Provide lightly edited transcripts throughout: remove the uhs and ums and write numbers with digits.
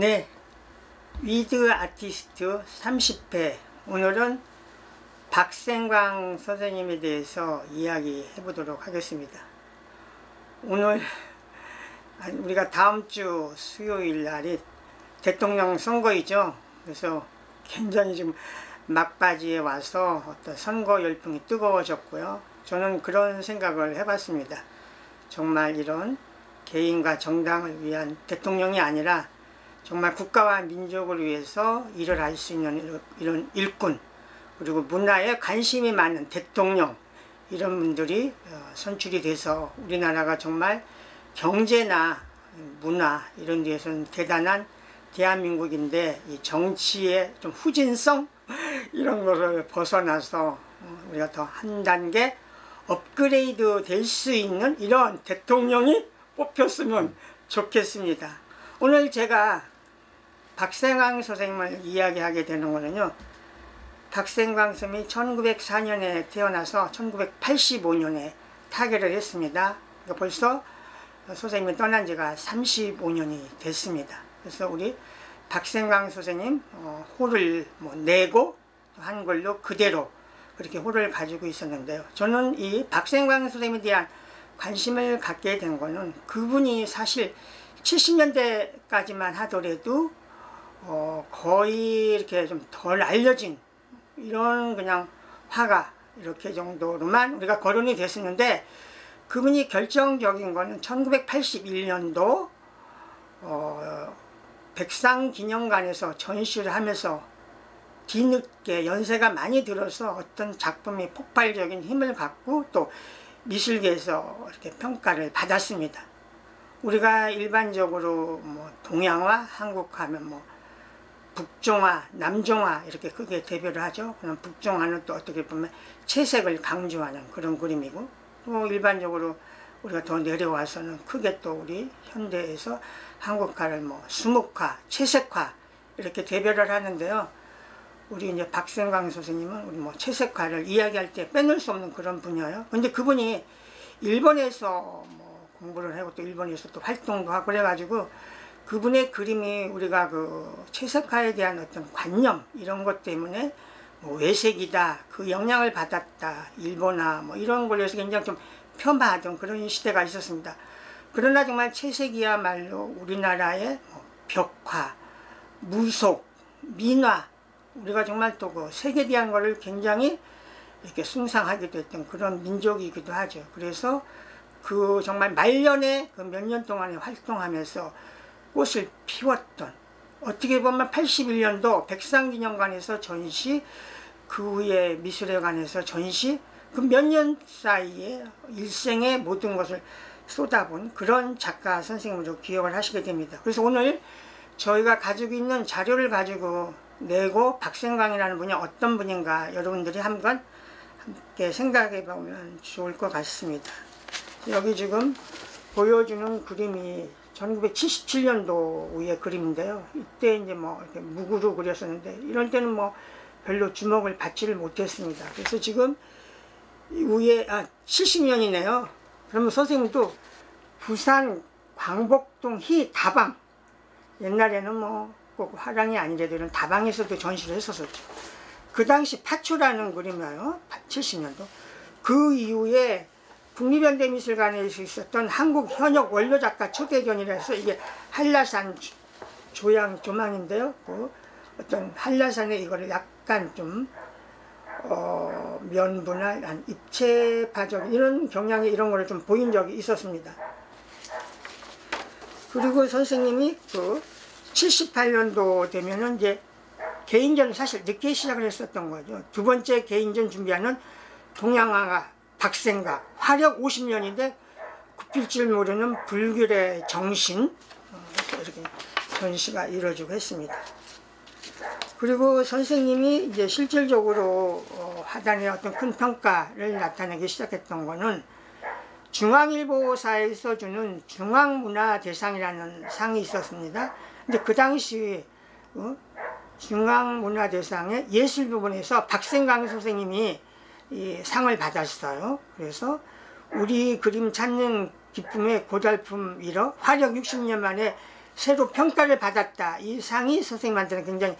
네, 위드 아티스트 30회. 오늘은 박생광 선생님에 대해서 이야기해 보도록 하겠습니다. 오늘 우리가 다음 주 수요일 날이 대통령 선거이죠. 그래서 굉장히 지금 막바지에 와서 어떤 선거 열풍이 뜨거워졌고요. 저는 그런 생각을 해봤습니다. 정말 이런 개인과 정당을 위한 대통령이 아니라 정말 국가와 민족을 위해서 일을 할 수 있는 이런 일꾼, 그리고 문화에 관심이 많은 대통령, 이런 분들이 선출이 돼서 우리나라가 정말 경제나 문화 이런 데에서는 대단한 대한민국인데, 이 정치의 좀 후진성 이런 것을 벗어나서 우리가 더 한 단계 업그레이드 될 수 있는 이런 대통령이 뽑혔으면 좋겠습니다. 오늘 제가 박생광 선생님을 이야기하게 되는 거는요, 박생광 선생님이 1904년에 태어나서 1985년에 타계를 했습니다. 그러니까 벌써 선생님이 떠난 지가 35년이 됐습니다. 그래서 우리 박생광 선생님 호를 내고 한글로 그대로 그렇게 호를 가지고 있었는데요. 저는 이 박생광 선생님에 대한 관심을 갖게 된 거는 그분이 사실 70년대까지만 하더라도 거의 이렇게 좀 덜 알려진 이런 그냥 화가 이렇게 정도로만 우리가 거론이 됐었는데, 그분이 결정적인 거는 1981년도 백상기념관에서 전시를 하면서 뒤늦게 연세가 많이 들어서 어떤 작품이 폭발적인 힘을 갖고 또 미술계에서 이렇게 평가를 받았습니다. 우리가 일반적으로 뭐 동양화, 한국화면 뭐 북종화, 남종화 이렇게 크게 대별을 하죠. 그럼 북종화는 또 어떻게 보면 채색을 강조하는 그런 그림이고, 또 일반적으로 우리가 더 내려와서는 크게 또 우리 현대에서 한국화를 뭐 수묵화, 채색화 이렇게 대별을 하는데요. 우리 이제 박생광 선생님은 우리 뭐 채색화를 이야기할 때 빼놓을 수 없는 그런 분야예요. 근데 그분이 일본에서 뭐 공부를 하고 또 일본에서 또 활동도 하고 그래가지고 그분의 그림이 우리가 그 채색화에 대한 어떤 관념 이런 것 때문에 뭐 외색이다, 그 영향을 받았다, 일본화 뭐 이런 걸로 해서 굉장히 좀 폄하하던 그런 시대가 있었습니다. 그러나 정말 채색이야말로 우리나라의 뭐 벽화, 무속, 민화, 우리가 정말 또 그 색에 대한 거를 굉장히 이렇게 숭상하게 됐던 그런 민족이기도 하죠. 그래서 그 정말 말년에 그 몇 년 동안에 활동하면서 꽃을 피웠던, 어떻게 보면 81년도 백상기념관에서 전시, 그 후에 미술회관에서 전시, 그 몇 년 사이에 일생의 모든 것을 쏟아본 그런 작가 선생님으로 기억을 하시게 됩니다. 그래서 오늘 저희가 가지고 있는 자료를 가지고 내고 박생광이라는 분이 어떤 분인가 여러분들이 한번 함께 생각해 보면 좋을 것 같습니다. 여기 지금 보여주는 그림이 1977년도의 그림인데요. 이때 이제 뭐 이렇게 묵으로 그렸었는데, 이럴 때는 뭐 별로 주목을 받지를 못했습니다. 그래서 지금 위에 70년이네요. 그러면 선생님도 부산 광복동 희다방, 옛날에는 뭐 꼭 화랑이 아니래도 이런 다방에서도 전시를 했었었죠. 그 당시 파초라는 그림이에요. 70년도. 그 이후에 국립현대미술관에서 있었던 한국 현역 원로작가 초대전이라서, 이게 한라산 조망인데요. 그 어떤 한라산에 이거를 약간 좀 면부나 입체파적 이런 경향이 이런 거를 좀 보인 적이 있었습니다. 그리고 선생님이 그 78년도 되면은 이제 개인전을 사실 늦게 시작을 했었던 거죠. 두 번째 개인전 준비하는 동양화가 박생광, 화력 50년인데 굽힐 줄 모르는 불길의 정신, 이렇게 전시가 이루어지고 했습니다. 그리고 선생님이 이제 실질적으로 화단의 어떤 큰 평가를 나타내기 시작했던 거는 중앙일보사에서 주는 중앙문화대상이라는 상이 있었습니다. 근데 그 당시 중앙문화대상의 예술 부분에서 박생광 선생님이 이 상을 받았어요. 그래서 우리 그림 찾는 기쁨의 고달픔 1호, 화력 60년 만에 새로 평가를 받았다. 이 상이 선생님한테는 굉장히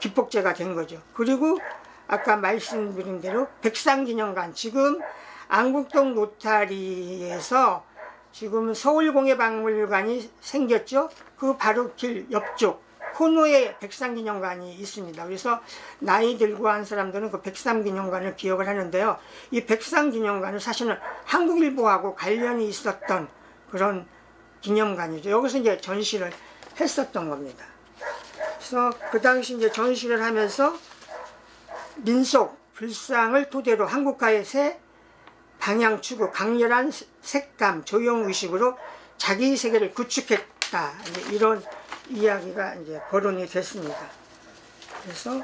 기폭제가 된 거죠. 그리고 아까 말씀드린 대로 백상기념관, 지금 안국동 로타리에서 지금 서울공예박물관이 생겼죠. 그 바로 길 옆쪽 코너에 백상기념관이 있습니다. 그래서 나이 들고 한 사람들은 그 백상기념관을 기억을 하는데요. 이 백상기념관은 사실은 한국일보하고 관련이 있었던 그런 기념관이죠. 여기서 이제 전시를 했었던 겁니다. 그래서 그 당시 이제 전시를 하면서 민속, 불상을 토대로 한국화의 새 방향 추구, 강렬한 색감, 조형의식으로 자기 세계를 구축했다. 이런 이야기가 이제 거론이 됐습니다. 그래서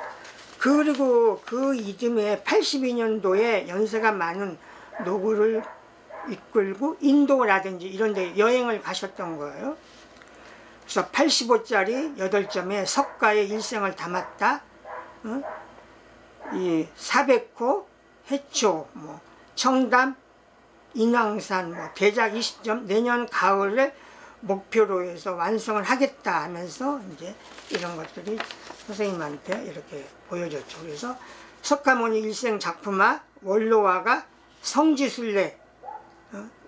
그리고 그 이듬해 82년도에 연세가 많은 노구를 이끌고 인도라든지 이런 데 여행을 가셨던 거예요. 그래서 85짜리 8점에 석가의 일생을 담았다. 이 사백호, 해초, 뭐 청담, 인왕산, 뭐 대작 20점 내년 가을에 목표로 해서 완성을 하겠다 하면서 이제 이런 것들이 선생님한테 이렇게 보여줬죠. 그래서 석가모니 일생 작품화, 원로화가 성지순례,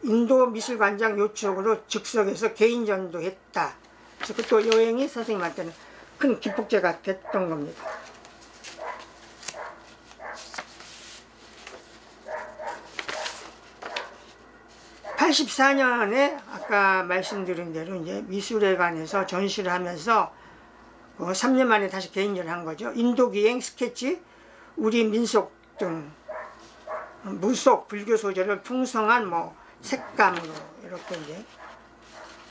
인도 미술관장 요청으로 즉석에서 개인전도 했다. 그래서 또 여행이 선생님한테는 큰 기폭제가 됐던 겁니다. 84년에 아까 말씀드린 대로 이제 미술회관에서 전시를 하면서 3년 만에 다시 개인전을 한 거죠. 인도기행, 스케치, 우리 민속 등 무속 불교 소재를 풍성한 뭐 색감으로 이렇게 이제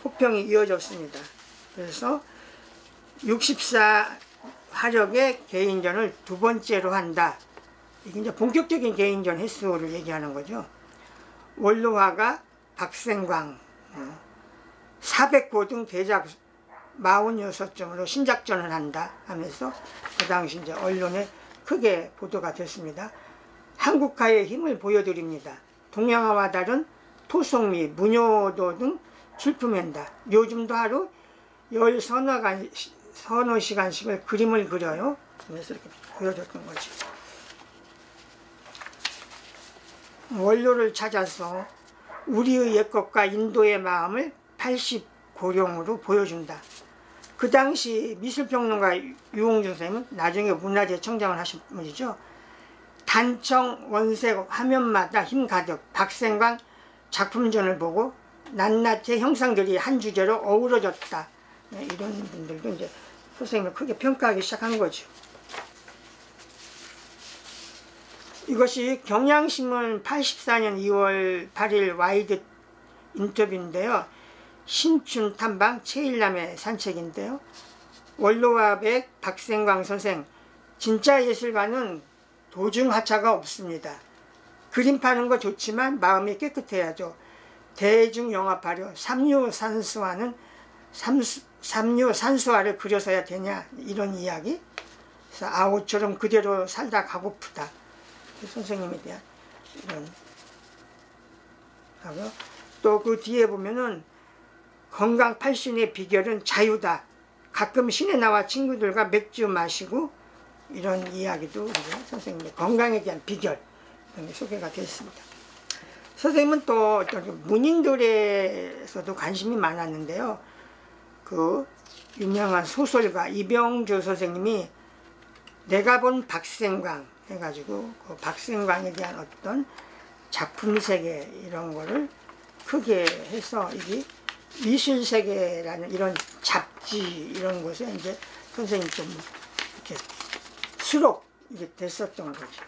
호평이 이어졌습니다. 그래서 64화력의 개인전을 2번째로 한다. 이게 이제 본격적인 개인전 횟수를 얘기하는 거죠. 원로화가 박생광, 400호 등 대작 46점으로 신작전을 한다 하면서 그 당시 이제 언론에 크게 보도가 됐습니다. 한국화의 힘을 보여드립니다. 동양화와 다른 토속미, 문효도 등 출품한다. 요즘도 하루 10서너 시간씩을 그림을 그려요. 그래서 이렇게 보여줬던 거지. 원료를 찾아서 우리의 옛것과 인도의 마음을 80고령으로 보여준다. 그 당시 미술평론가 유홍준 선생님은 나중에 문화재 청장을 하신 분이죠. 단청, 원색, 화면마다 힘 가득 박생광 작품전을 보고 낱낱의 형상들이 한 주제로 어우러졌다. 이런 분들도 이제 선생님을 크게 평가하기 시작한 거죠. 이것이 경향신문 84년 2월 8일 와이드 인터뷰인데요. 신춘 탐방 최일남의 산책인데요. 원로화백 박생광 선생, 진짜 예술가는 도중하차가 없습니다. 그림 파는 거 좋지만 마음이 깨끗해야죠. 대중영합하려 삼류산수화를 그려서야 되냐, 이런 이야기. 그래서 아오처럼 그대로 살다 가고프다. 선생님에 대한 이런 하고, 또 그 뒤에 보면은 건강 팔순의 비결은 자유다. 가끔 시내 나와 친구들과 맥주 마시고, 이런 이야기도 선생님의 건강에 대한 비결 이런 게 소개가 됐습니다. 선생님은 또 문인들에서도 관심이 많았는데요. 그 유명한 소설가 이병주 선생님이 내가 본 박생광 해가지고 그 박생광에 대한 어떤 작품 세계 이런 거를 크게 해서 이게 미술세계라는 이런 잡지 이런 곳에 이제 선생님이 좀 이렇게 수록 이게 됐었던 거죠.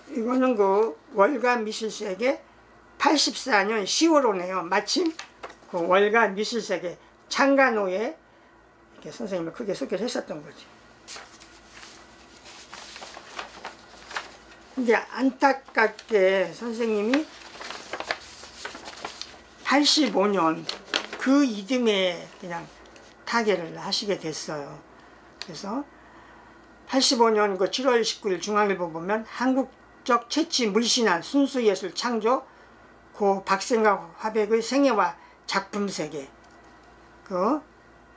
이거는 그 월간 미술세계 84년 10월호네요. 마침 그 월간 미술세계 창간호에 이렇게 선생님을 크게 소개를 했었던 거죠. 근데 안타깝게 선생님이 85년 그 이듬해 그냥 타계를 하시게 됐어요. 그래서 85년 그 7월 19일 중앙일보 보면 한국적 채취 물신한 순수예술 창조 고 박생광 화백의 생애와 작품 세계, 그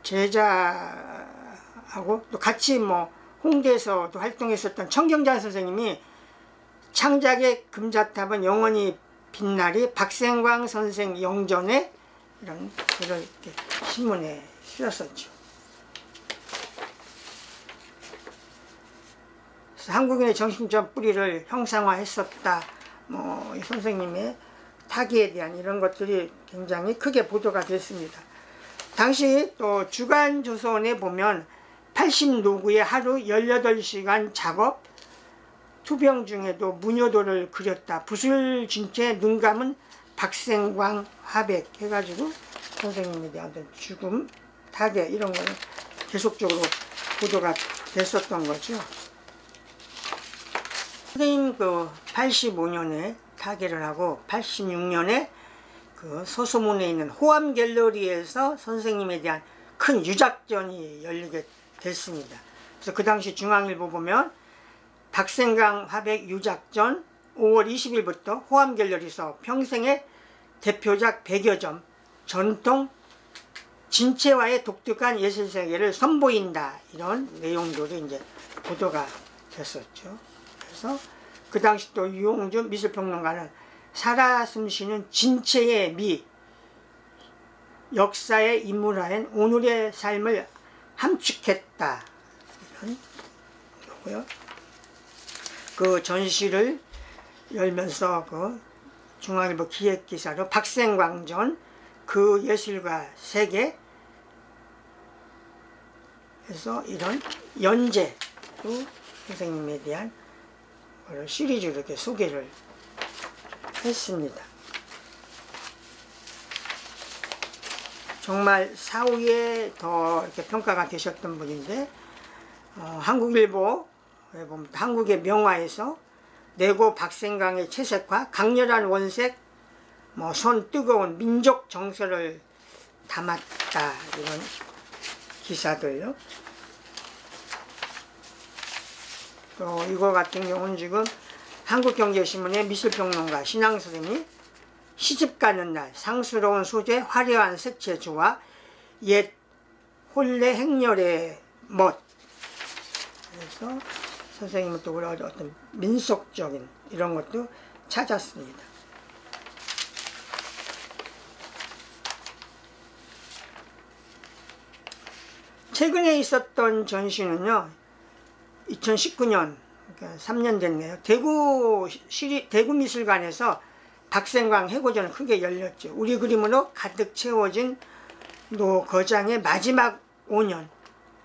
제자하고 또 같이 뭐 홍대에서도 활동했었던 청경자 선생님이 창작의 금자탑은 영원히 빛나리 박생광 선생 영전에 이런 글을 이렇게 신문에 실었었죠. 그래서 한국인의 정신적 뿌리를 형상화했었다. 뭐 이 선생님의 타기에 대한 이런 것들이 굉장히 크게 보도가 됐습니다. 당시 또 주간조선에 보면 80노구의 하루 18시간 작업, 투병 중에도 문효도를 그렸다. 붓을 쥔 채 눈 감은 박생광 화백 해가지고 선생님에 대한 죽음, 타계 이런 거는 계속적으로 보도가 됐었던 거죠. 선생님 그 85년에 타계를 하고 86년에 그 서소문에 있는 호암 갤러리에서 선생님에 대한 큰 유작전이 열리게 됐습니다. 그래서 그 당시 중앙일보 보면 박생광 화백 유작전 5월 20일부터 호암 갤러리에서 평생의 대표작 100여 점 전통 진체화의 독특한 예술세계를 선보인다. 이런 내용들이 이제 보도가 됐었죠. 그래서 그 당시 또 유홍주 미술평론가는 살아 숨쉬는 진체의 미, 역사의 인물화엔 오늘의 삶을 함축했다. 이런 거고요. 그 전시를 열면서 그 중앙일보 기획기사로 박생광전 그 예술가 세계 해서 이런 연재도 선생님에 대한 시리즈로 이렇게 소개를 했습니다. 정말 사후에 더 이렇게 평가가 되셨던 분인데 한국일보에 보면 한국의 명화에서 내고 박생광의 채색화, 강렬한 원색, 뭐 손 뜨거운 민족 정서를 담았다. 이런 기사들요. 또 이거 같은 경우는 지금 한국경제신문의 미술평론가 신앙선생님이 시집가는 날 상스러운 소재 화려한 색채 조화 옛 혼례 행렬의 멋. 그래서 선생님은 또 어떤 민속적인 이런 것도 찾았습니다. 최근에 있었던 전시는요, 2019년, 그러니까 3년 됐네요. 대구미술관에서 박생광 해고전을 크게 열렸죠. 우리 그림으로 가득 채워진 노거장의 마지막 5년.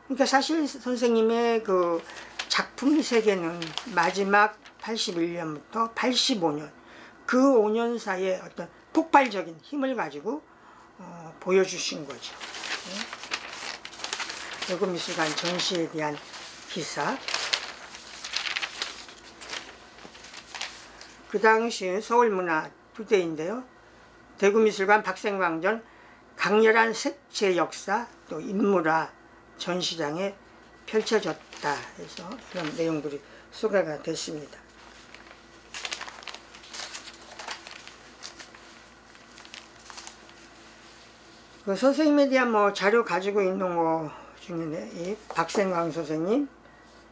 그러니까 사실 선생님의 그 작품 세계는 마지막 81년부터 85년, 그 5년 사이에 어떤 폭발적인 힘을 가지고 보여주신 거죠. 대구미술관 전시에 대한 기사. 그 당시 서울문화투데이인데요. 대구미술관 박생광전 강렬한 색채 역사 또 인물화 전시장에 펼쳐졌다 해서 그런 내용들이 소개가 됐습니다. 그 선생님에 대한 뭐 자료 가지고 있는 거 중에 이 박생광 선생님,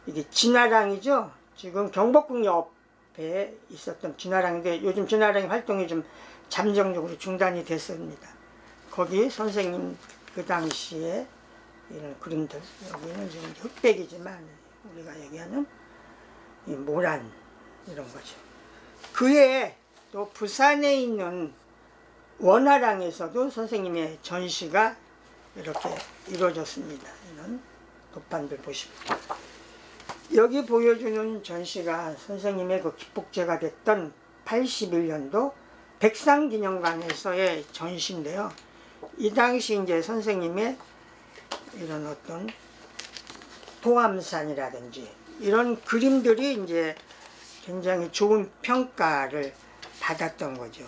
이게 진화랑이죠. 지금 경복궁 옆에 있었던 진화랑인데 요즘 진화랑의 활동이 좀 잠정적으로 중단이 됐습니다. 거기 선생님 그 당시에 이런 그림들, 여기는 지금 흑백이지만 우리가 얘기하는 이 모란 이런 거죠. 그에 또 부산에 있는 원화랑에서도 선생님의 전시가 이렇게 이루어졌습니다. 이런 도판들 보시고 여기 보여주는 전시가 선생님의 그 기폭제가 됐던 81년도 백상기념관에서의 전시인데요. 이 당시 이제 선생님의 이런 어떤 도암산이라든지 이런 그림들이 이제 굉장히 좋은 평가를 받았던 거죠.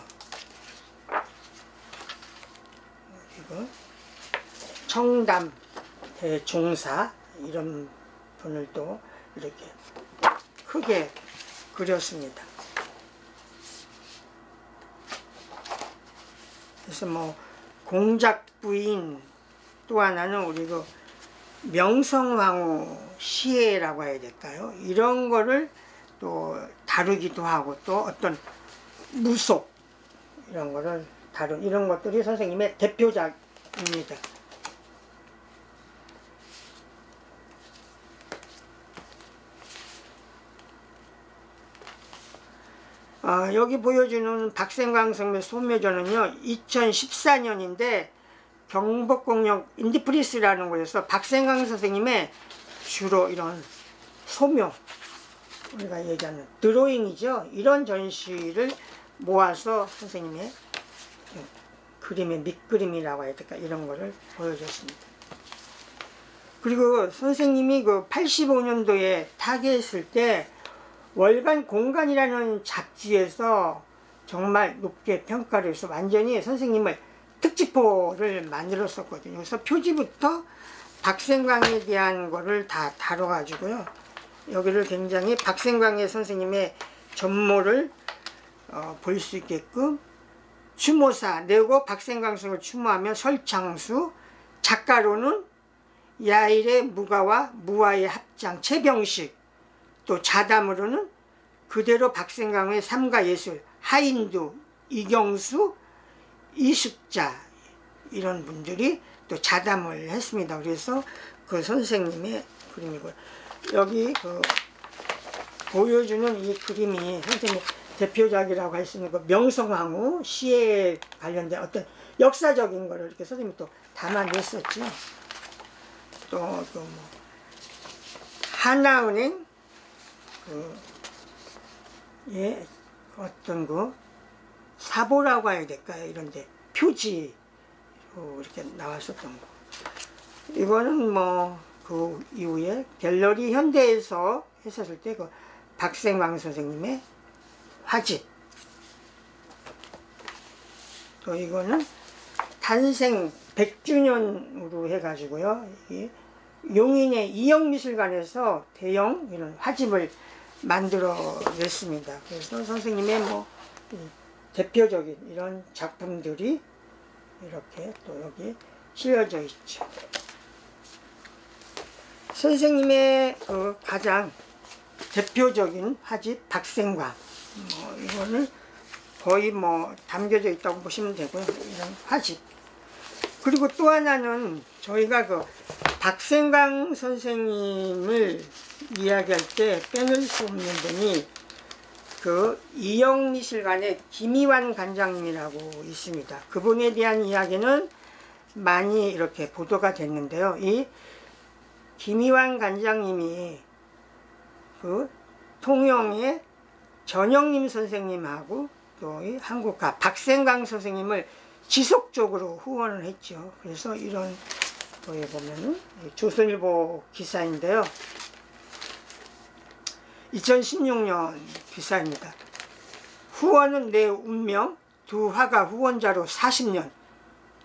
그리고 청담 대종사 이런 분을 또 이렇게 크게 그렸습니다. 그래서 뭐 공작부인 또 하나는 우리 그 명성황후 시해라고 해야 될까요? 이런 거를 또 다루기도 하고 또 어떤 무속 이런 거를 이런 것들이 선생님의 대표작입니다. 여기 보여주는 박생광 성묘 소묘전은요 2014년인데 경복궁역 인디프리스라는 곳에서 박생광 선생님의 주로 이런 소묘, 우리가 얘기하는 드로잉이죠. 이런 전시를 모아서 선생님의 그림의 밑그림이라고 해야 될까, 이런 거를 보여줬습니다. 그리고 선생님이 그 85년도에 타계했을 때 월간 공간이라는 잡지에서 정말 높게 평가를 해서 완전히 선생님을 특집호를 만들었었거든요. 그래서 표지부터 박생광에 대한 거를 다 다뤄가지고요. 여기를 굉장히 박생광의 선생님의 전모를 볼 수 있게끔 추모사 내고 박생광 성을 추모하며 설창수, 작가로는 야일의 무가와 무아의 합장 최병식, 또 자담으로는 그대로 박생광의 삶과 예술 하인두, 이경수, 이숙자 이런 분들이 또 자담을 했습니다. 그래서 그 선생님의 그림이고요. 여기 그 보여주는 이 그림이 선생님 대표작이라고 할 수 있는 그 명성황후 시에 관련된 어떤 역사적인 거를 이렇게 선생님이 또 담아냈었죠. 또 뭐 하나은행 예, 어떤 그 사보라고 해야 될까요? 이런데 표지로 이렇게 나왔었던 거. 이거는 뭐 그 이후에 갤러리 현대에서 했었을 때 그 박생광 선생님의 화집. 또 이거는 탄생 100주년으로 해가지고요. 용인의 이영미술관에서 대형 이런 화집을 만들어냈습니다. 그래서 선생님의 뭐 대표적인 이런 작품들이 이렇게 또 여기 실려져 있죠. 선생님의 그 가장 대표적인 화집 박생광, 이거는 거의 뭐 담겨져 있다고 보시면 되고요. 이런 화집. 그리고 또 하나는 저희가 그 박생광 선생님을 이야기할 때 빼놓을 수 없는 분이 그 이영미술관의 김희환 관장님이라고 있습니다. 그분에 대한 이야기는 많이 이렇게 보도가 됐는데요. 이 김희환 관장님이 그 통영의 전영림 선생님하고 또 이 한국가 박생광 선생님을 지속적으로 후원을 했죠. 그래서 이런 거에 보면은 조선일보 기사인데요. 2016년 기사입니다. 후원은 내 운명, 두 화가 후원자로 40년,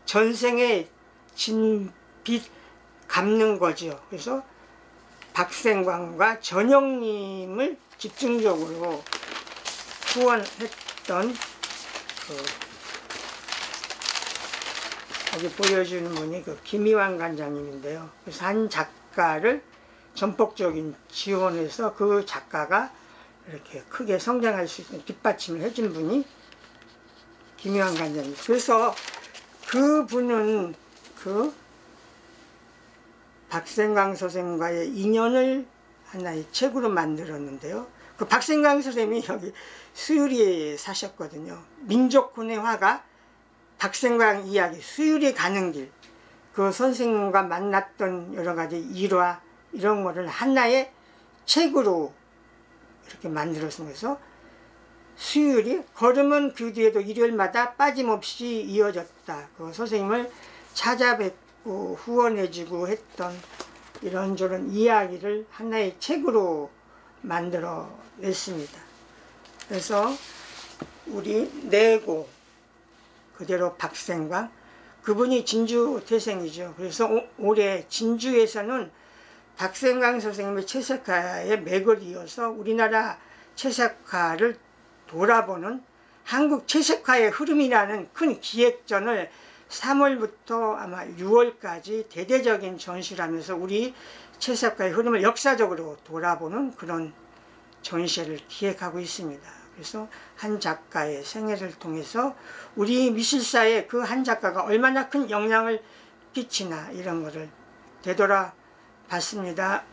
전생에 진 빚 갚는 거죠. 그래서 박생광과 전영님을 집중적으로 후원했던 여기 보여주는 분이 그 김희환 관장님인데요. 그래서 한 작가를 전폭적인 지원해서 그 작가가 이렇게 크게 성장할 수 있는 뒷받침을 해준 분이 김희환 관장님. 그래서 그분은 그 박생광 선생님과의 인연을 하나의 책으로 만들었는데요. 그 박생광 선생님이 여기 수유리에 사셨거든요. 민족혼의 화가 박생광 이야기, 수유리 가는 길, 그 선생님과 만났던 여러 가지 일화 이런 거를 하나의 책으로 이렇게 만들었으면서 수유리 걸음은 그 뒤에도 일요일마다 빠짐없이 이어졌다. 그 선생님을 찾아뵙고 후원해주고 했던 이런저런 이야기를 하나의 책으로 만들어 냈습니다. 그래서 우리 내고 그대로 박생광, 그분이 진주 태생이죠. 그래서 올해 진주에서는 박생광 선생님의 채색화의 맥을 이어서 우리나라 채색화를 돌아보는 한국 채색화의 흐름이라는 큰 기획전을 3월부터 아마 6월까지 대대적인 전시를 하면서 우리 채석가의 흐름을 역사적으로 돌아보는 그런 전시회를 기획하고 있습니다. 그래서 한 작가의 생애를 통해서 우리 미술사에 그 한 작가가 얼마나 큰 영향을 끼치나 이런 거를 되돌아봤습니다.